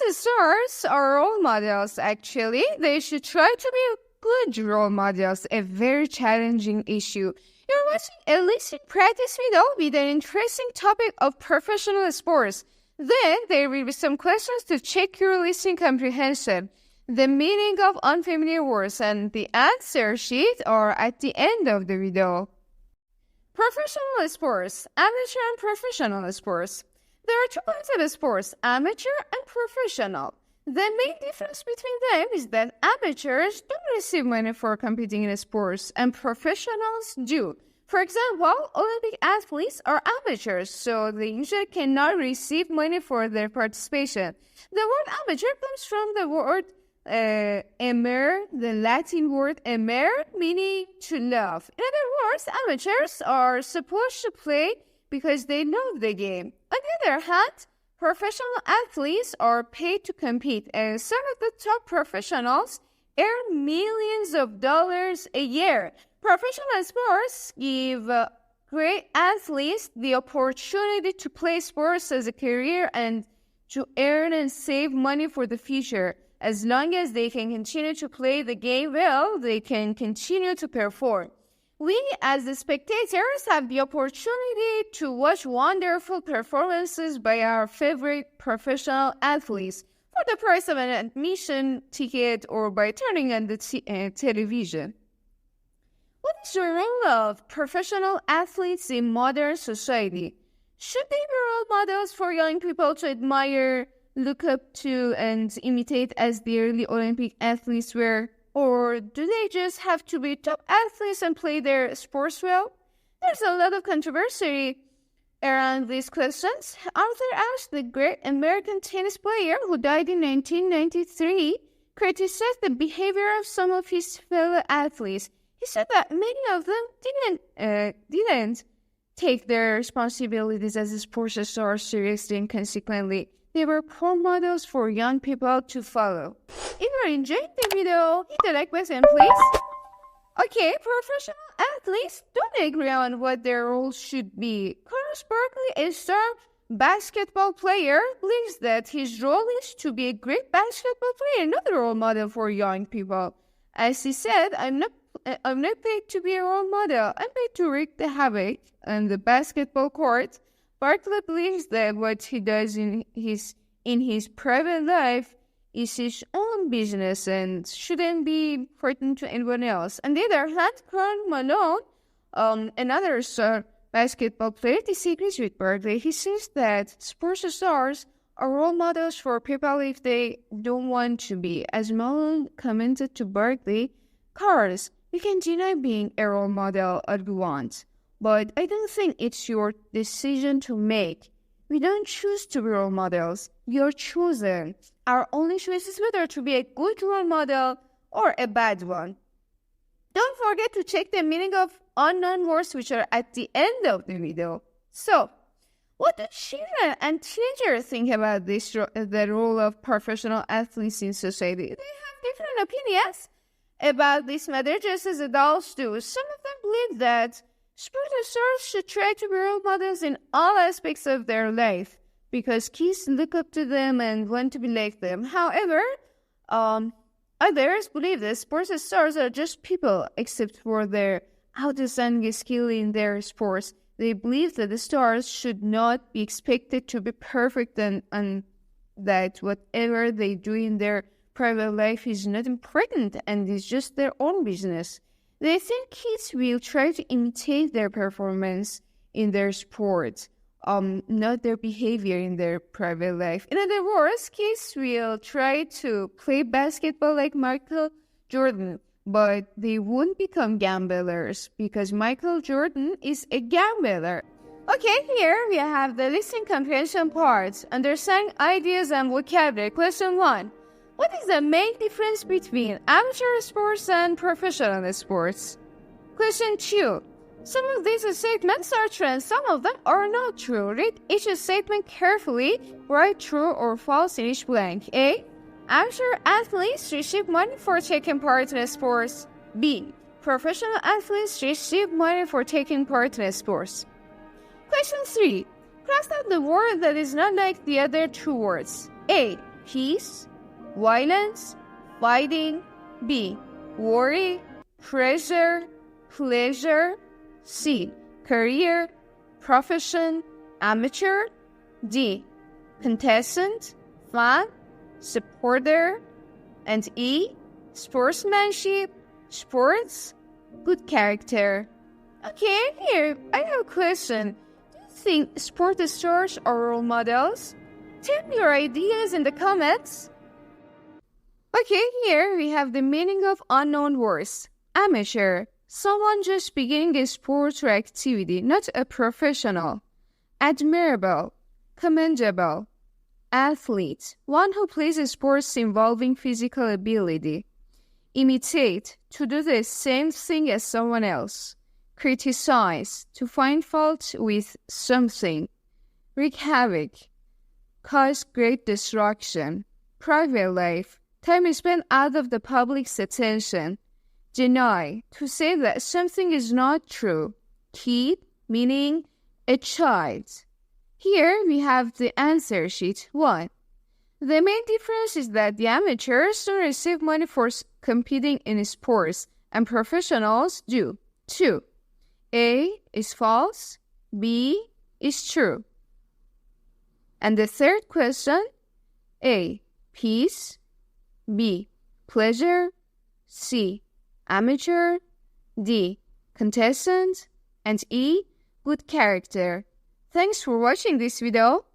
Sports stars are role models, actually. They should try to be good role models, a very challenging issue. You're watching a listening practice video with an interesting topic of professional sports. Then there will be some questions to check your listening comprehension. The meaning of unfamiliar words and the answer sheet are at the end of the video. Professional sports, amateur and professional sports. There are two kinds of sports, amateur and professional. The main difference between them is that amateurs don't receive money for competing in sports and professionals do. For example, Olympic athletes are amateurs, so they usually cannot receive money for their participation. The word amateur comes from the word amare, the Latin word amare, meaning to love. In other words, amateurs are supposed to play because they love the game. On the other hand, professional athletes are paid to compete, and some of the top professionals earn millions of dollars a year. Professional sports give great athletes the opportunity to play sports as a career and to earn and save money for the future. As long as they can continue to play the game well, they can continue to perform. We, as the spectators, have the opportunity to watch wonderful performances by our favorite professional athletes for the price of an admission ticket or by turning on the television. What is the role of professional athletes in modern society? Should they be role models for young people to admire, look up to, and imitate as the early Olympic athletes were? Or do they just have to be top athletes and play their sports well? There's a lot of controversy around these questions. Arthur Ashe, the great American tennis player who died in 1993, criticized the behavior of some of his fellow athletes. He said that many of them didn't take their responsibilities as a sports star seriously, and consequently, they were role models for young people to follow. If you're enjoying the video, hit the like button, please. Okay, professional athletes don't agree on what their role should be. Carlos Barkley, a star basketball player, believes that his role is to be a great basketball player, not a role model for young people. As he said, I'm not paid to be a role model. I'm paid to wreak the havoc on the basketball court. Barkley believes that what he does in his private life is his own business and shouldn't be important to anyone else. On the other hand, Karl Malone, another star basketball player, disagrees with Barkley. He says that sports stars are role models for people if they don't want to be. As Malone commented to Barkley, Carlos, you can deny being a role model all you want, but I don't think it's your decision to make. We don't choose to be role models. You're chosen. Our only choice is whether to be a good role model or a bad one. Don't forget to check the meaning of unknown words which are at the end of the video. So, what do children and teenagers think about the role of professional athletes in society? They have different opinions about this matter, just as adults do. Some of them believe that sports stars should try to be role models in all aspects of their life because kids look up to them and want to be like them. However, others believe that sports stars are just people, except for their outstanding skill in their sports. They believe that the stars should not be expected to be perfect and that whatever they do in their private life is not important and is just their own business. They think kids will try to imitate their performance in their sport, not their behavior in their private life. In other words, kids will try to play basketball like Michael Jordan, but they won't become gamblers because Michael Jordan is a gambler. Okay, here we have the listening comprehension part. Understand ideas and vocabulary. Question 1. What is the main difference between amateur sports and professional sports? Question 2. Some of these statements are true and some of them are not true. Read each statement carefully. Write true or false in each blank. A. Amateur athletes receive money for taking part in sports. B. Professional athletes receive money for taking part in sports. Question 3. Cross out the word that is not like the other two words. A. peace, violence, fighting. B. Worry, pressure, pleasure. C. Career, profession, amateur. D. Contestant, fan, supporter. And E. Sportsmanship, sports, good character. Okay, here, I have a question. Do you think sport stars are role models? Tell me your ideas in the comments. Okay, here we have the meaning of unknown words. Amateur, someone just beginning a sport or activity, not a professional. Admirable, commendable. Athlete, one who plays sports involving physical ability. Imitate, to do the same thing as someone else. Criticize, to find fault with something. Wreak havoc, cause great destruction. Private life, time spent out of the public's attention. Deny, to say that something is not true. Kid, meaning a child. Here we have the answer sheet 1. The main difference is that the amateurs don't receive money for competing in sports, and professionals do. 2. A is false, B is true. And the third question, A. Peace, B. Pleasure, C. Amateur, D. Contestant, and E. Good character. Thanks for watching this video.